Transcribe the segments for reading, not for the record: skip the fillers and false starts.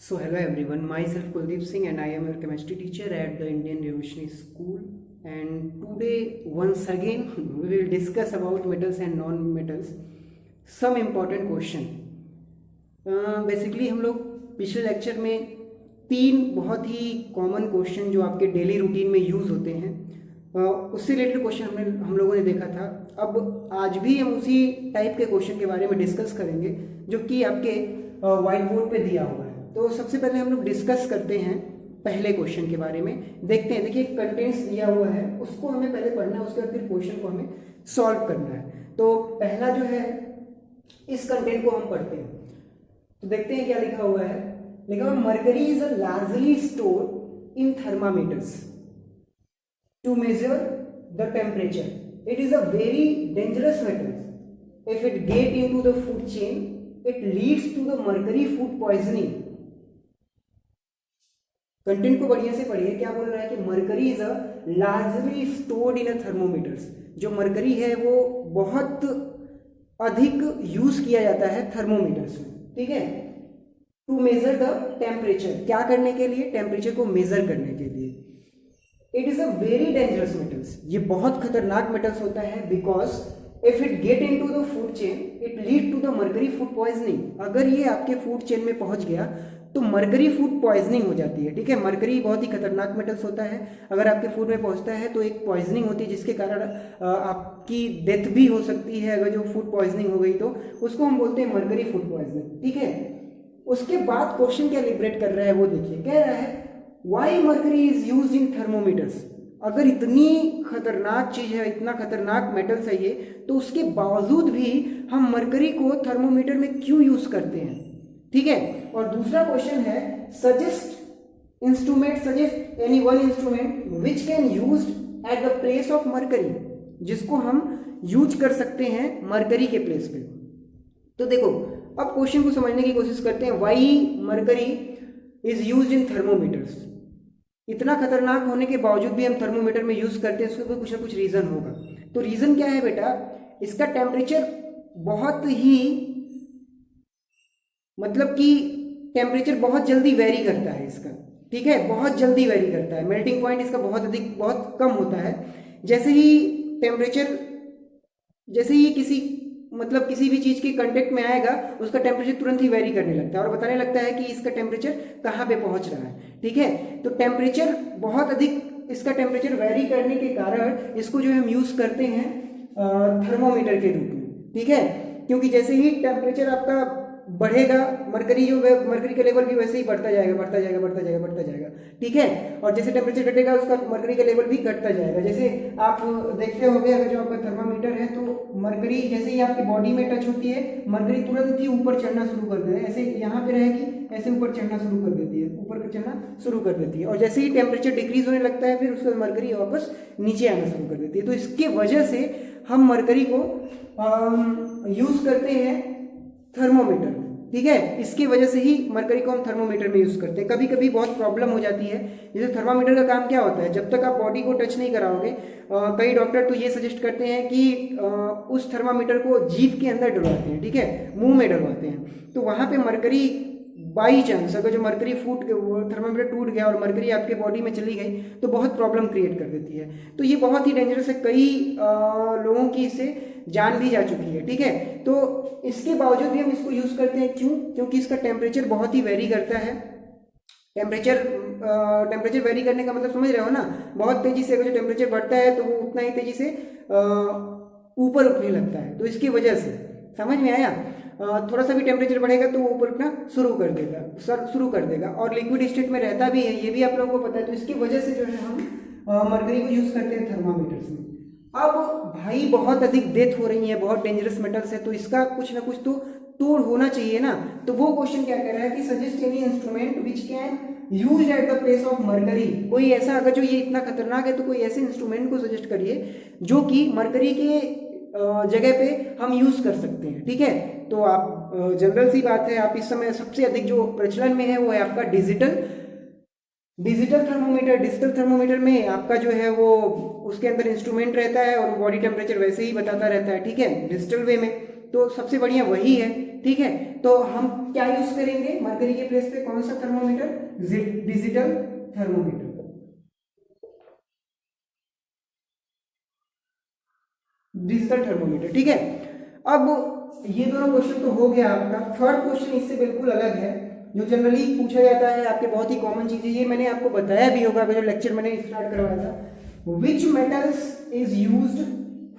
So hello everyone, myself Kuldeep Singh and I am your chemistry teacher at the Indian Revolutionary School, and today once again we will discuss about metals and non-metals, some important question. Basically हम लोग पिछले lecture में तीन बहुत ही common question जो आपके daily routine में use होते हैं उससे रिलेटेड क्वेश्चन हम लोगों ने देखा था। अब आज भी हम उसी टाइप के क्वेश्चन के बारे में डिस्कस करेंगे जो कि आपके व्हाइट बोर्ड पे दिया हुआ है। तो सबसे पहले हम लोग डिस्कस करते हैं पहले क्वेश्चन के बारे में, देखते हैं। देखिए कंटेंट्स दिया हुआ है, उसको हमें पहले पढ़ना है, उसके बाद फिर क्वेश्चन को हमें सॉल्व करना है। तो पहला जो है इस कंटेंट को हम पढ़ते हैं, तो देखते हैं क्या लिखा हुआ है। लिखा हुआ mercury is largely store in thermometers to measure the temperature. It is a very dangerous metal. If it get into the food chain it leads to the mercury food poisoning. Content को बढ़िया से पढ़िए। क्या बोल रहा है कि mercury is a largely stored in a thermometers. जो मरकरी है वो बहुत अधिक यूज किया जाता है थर्मोमीटर्स में, ठीक है। टू मेजर द टेम्परेचर, क्या करने के लिए? टेम्परेचर को मेजर करने के लिए। It is a very dangerous metals, ये बहुत खतरनाक मेटल्स होता है। Because if it get into the food chain it lead to the mercury food poisoning. अगर ये आपके फूड चेन में पहुंच गया तो मरकरी फूड पॉइजनिंग हो जाती है, ठीक है। मरकरी बहुत ही खतरनाक मेटल्स होता है। अगर आपके फूड में पहुंचता है तो एक पॉइजनिंग होती है जिसके कारण आपकी डेथ भी हो सकती है। अगर जो फूड पॉइजनिंग हो गई तो उसको हम बोलते हैं मरकरी फूड पॉइजनिंग, ठीक है। उसके बाद क्वेश्चन क्या लिबरेट कर रहा है वो देखिए। कह रहा है why mercury is used in thermometers. अगर इतनी खतरनाक चीज है, इतना खतरनाक मेटल्स है ये, तो उसके बावजूद भी हम मरकरी को थर्मोमीटर में क्यों यूज करते हैं, ठीक है। और दूसरा क्वेश्चन है suggest instrument, suggest any one instrument which can used at the place of mercury, जिसको हम यूज कर सकते हैं मरकरी के प्लेस पे। तो देखो अब क्वेश्चन को समझने की कोशिश करते हैं। Why mercury is used in thermometers. इतना खतरनाक होने के बावजूद भी हम थर्मोमीटर में यूज करते हैं, उसको कुछ ना कुछ रीजन होगा। तो रीजन क्या है बेटा? इसका टेम्परेचर बहुत ही, मतलब कि टेम्परेचर बहुत जल्दी वेरी करता है इसका, ठीक है। बहुत जल्दी वेरी करता है, मेल्टिंग पॉइंट इसका बहुत अधिक, बहुत कम होता है। जैसे ही टेम्परेचर, जैसे ही किसी, मतलब किसी भी चीज के कांटेक्ट में आएगा उसका टेम्परेचर तुरंत ही वेरी करने लगता है और बताने लगता है कि इसका टेम्परेचर कहाँ पे पहुंच रहा है, ठीक है। तो टेम्परेचर बहुत अधिक, इसका टेम्परेचर वेरी करने के कारण इसको जो हम यूज करते हैं थर्मोमीटर के रूप में, ठीक है। क्योंकि जैसे ही टेम्परेचर आपका बढ़ेगा, मरकरी जो मरकरी का लेवल भी वैसे ही बढ़ता जाएगा, बढ़ता जाएगा, बढ़ता जाएगा, बढ़ता जाएगा, ठीक है। और जैसे टेम्परेचर घटेगा उसका मरकरी का लेवल भी घटता जाएगा। जैसे आप देखते होंगे, अगर जो आपका थर्मामीटर है तो मरकरी जैसे ही आपकी बॉडी में टच होती है मरकरी तुरंत ही ऊपर चढ़ना शुरू कर देती है। ऐसे यहाँ पे रहेगी, ऐसे ऊपर चढ़ना शुरू कर देती है, ऊपर चढ़ना शुरू कर देती है। और जैसे ही टेम्परेचर डिक्रीज होने लगता है फिर उसके मरकरी वापस नीचे आना शुरू कर देती है। तो इसके वजह से हम मरकरी को यूज करते हैं थर्मोमीटर में, ठीक है। इसकी वजह से ही मरकरी को हम थर्मोमीटर में यूज करते हैं। कभी कभी बहुत प्रॉब्लम हो जाती है। जैसे थर्मामीटर का काम क्या होता है, जब तक आप बॉडी को टच नहीं कराओगे, कई डॉक्टर तो ये सजेस्ट करते हैं कि उस थर्मामीटर को जीभ के अंदर डलवाते हैं, ठीक है, मुंह में डलवाते हैं। तो वहां पे मरकरी बाई चांस, अगर जो मरकरी थर्मामीटर टूट गया और मरकरी आपके बॉडी में चली गई तो बहुत प्रॉब्लम क्रिएट कर देती है। तो ये बहुत ही डेंजरस है, कई लोगों की इससे जान भी जा चुकी है, ठीक है। तो इसके बावजूद भी हम इसको यूज करते हैं, क्यों? क्योंकि इसका टेम्परेचर बहुत ही वेरी करता है। टेम्परेचर वेरी करने का मतलब समझ रहे हो ना, बहुत तेजी से अगर जो टेम्परेचर बढ़ता है तो वो उतना ही तेजी से ऊपर उठने लगता है। तो इसकी वजह से, समझ में आया? थोड़ा सा भी टेम्परेचर बढ़ेगा तो वो ऊपर उठना शुरू कर देगा और लिक्विड स्टेट में रहता भी है, ये भी आप लोगों को पता है। तो इसकी वजह से जो है हम मरकरी को यूज करते हैं थर्मामीटर्स में। अब भाई बहुत अधिक डेथ हो रही है, बहुत डेंजरस मेटल्स है, तो इसका कुछ ना कुछ तो तोड़ होना चाहिए ना। तो वो क्वेश्चन क्या कह रहा है कि suggest any instrument which can use at the place of mercury. कोई ऐसा, अगर जो ये इतना खतरनाक है तो कोई ऐसे इंस्ट्रूमेंट को सजेस्ट करिए जो कि मरकरी के जगह पे हम यूज कर सकते हैं, ठीक है। तो आप जनरल सी बात है, आप इस समय सबसे अधिक जो प्रचलन में है वो है आपका डिजिटल थर्मोमीटर। डिजिटल थर्मोमीटर में आपका जो है वो उसके अंदर इंस्ट्रूमेंट रहता है और बॉडी टेम्परेचर वैसे ही बताता रहता है, ठीक है, डिजिटल वे में। तो सबसे बढ़िया वही है, ठीक है। तो हम क्या यूज करेंगे मरकरी के प्लेस पे, कौन सा thermometer, digital thermometer. Digital thermometer, ठीक है। अब ये दोनों क्वेश्चन तो हो गया आपका। थर्ड क्वेश्चन इससे बिल्कुल अलग है, जो जनरली पूछा जाता है आपके, बहुत ही कॉमन चीज है ये, मैंने आपको बताया भी होगा जो लेक्चर मैंने स्टार्ट करवाया था। Which metals is used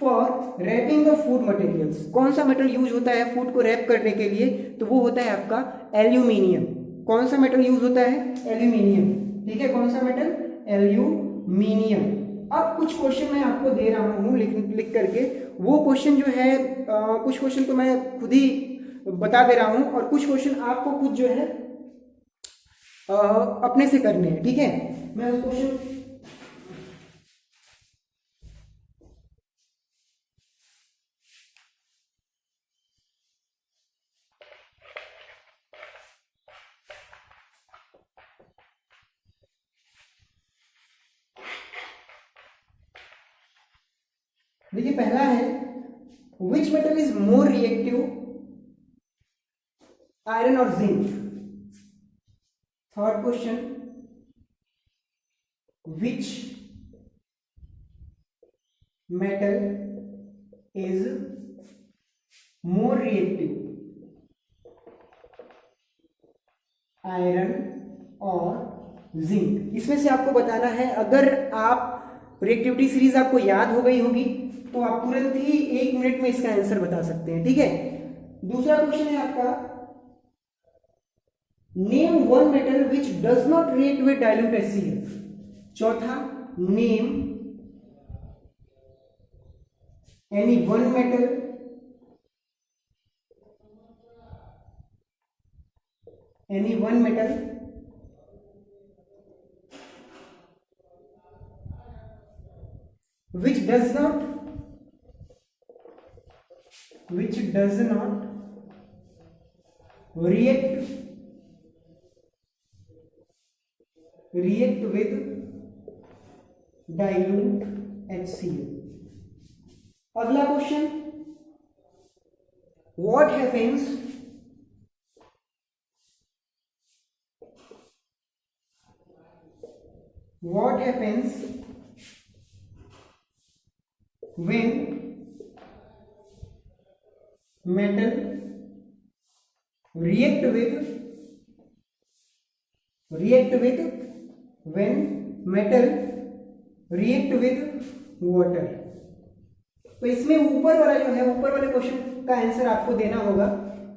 for wrapping the food materials, कौन सा मेटल यूज होता है फूड को रैप करने के लिए, तो वो होता है आपका एल्यूमिनियम। कौन सा मेटल यूज होता है, एल्यूमिनियम, ठीक है। कौन सा मेटल, एल्यूमिनियम। अब कुछ क्वेश्चन मैं आपको दे रहा हूं लिख करके, वो क्वेश्चन जो है कुछ क्वेश्चन तो मैं खुद ही बता दे रहा हूं और कुछ क्वेश्चन आपको खुद जो है अपने से करने हैं, ठीक है। मैं उस क्वेश्चन, देखिए पहला है, which metal is more reactive, iron और zinc. Third question, which metal is more reactive, iron और जिंक। इसमें से आपको बताना है, अगर आप रिएक्टिविटी सीरीज आपको याद हो गई होगी तो आप तुरंत ही 1 मिनट में इसका आंसर बता सकते हैं, ठीक है। दूसरा क्वेश्चन है आपका, name one metal which does not react with dilute HCl। चौथा, name any one metal which does not react with dilute HCl। अगला question, what happens when metal react with water। तो इसमें ऊपर वाला जो है, ऊपर वाले क्वेश्चन का आंसर आपको देना होगा।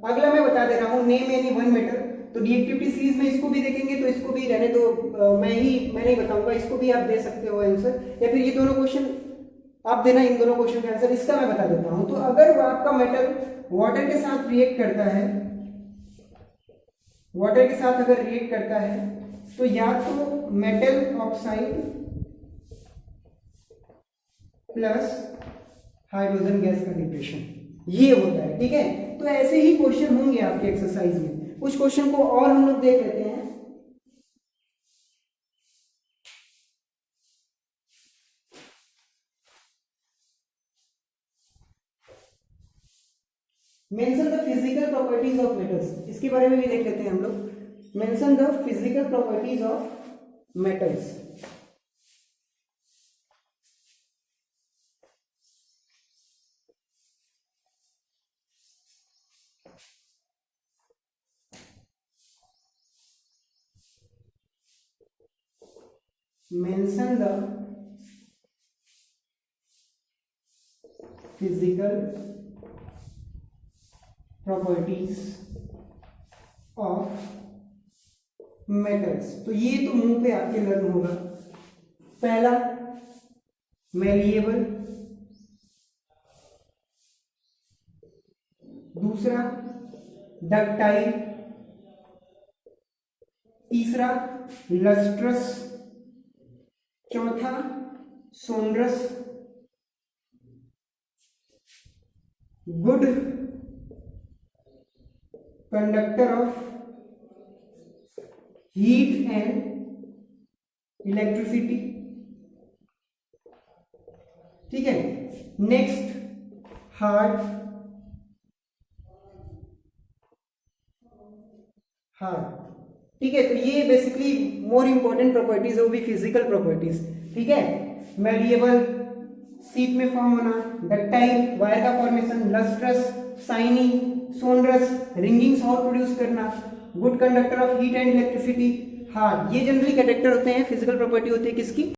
अगला मैं बता दे रहा हूं, नेम एनी वन मेटल, तो रिएक्टिविटी सीरीज में इसको भी देखेंगे तो इसको भी रहने दो, मैं नहीं बताऊंगा, इसको भी आप दे सकते हो आंसर, या फिर ये दोनों क्वेश्चन आप देना, इन दोनों क्वेश्चन का आंसर। इसका मैं बता देता हूं, तो अगर आपका मेटल वाटर के साथ रिएक्ट करता है, तो या तो metal oxide plus hydrogen gas का डिप्रेशन, ये होता है, ठीक है। तो ऐसे ही क्वेश्चन होंगे आपके एक्सरसाइज में। कुछ क्वेश्चन को और हम लोग देख लेते हैं। Mention the physical properties of metals, इसके बारे में भी देख लेते हैं हम लोग। Mention the physical properties of metals. mention the physical properties of metals। तो ये तो मुंह पे आपके लर्न होगा। पहला, मैलिएबल, दूसरा डक्टाइल, तीसरा लस्ट्रस, चौथा sonorous, good conductor of heat and electricity, ठीक है। Next, hard, hard. ठीक है, तो ये बेसिकली मोर इम्पोर्टेंट प्रॉपर्टीज है, वो भी फिजिकल प्रॉपर्टीज। ठीक है, मेलिएबल, सीप में फॉर्म होना, डक्टाइल, वायर का formation, lustrous, shiny, sonorous, ringing sound produce करना, good conductor of heat and electricity, hard. ये जनरली कंडक्टर होते हैं, फिजिकल प्रॉपर्टी होती है किसकी?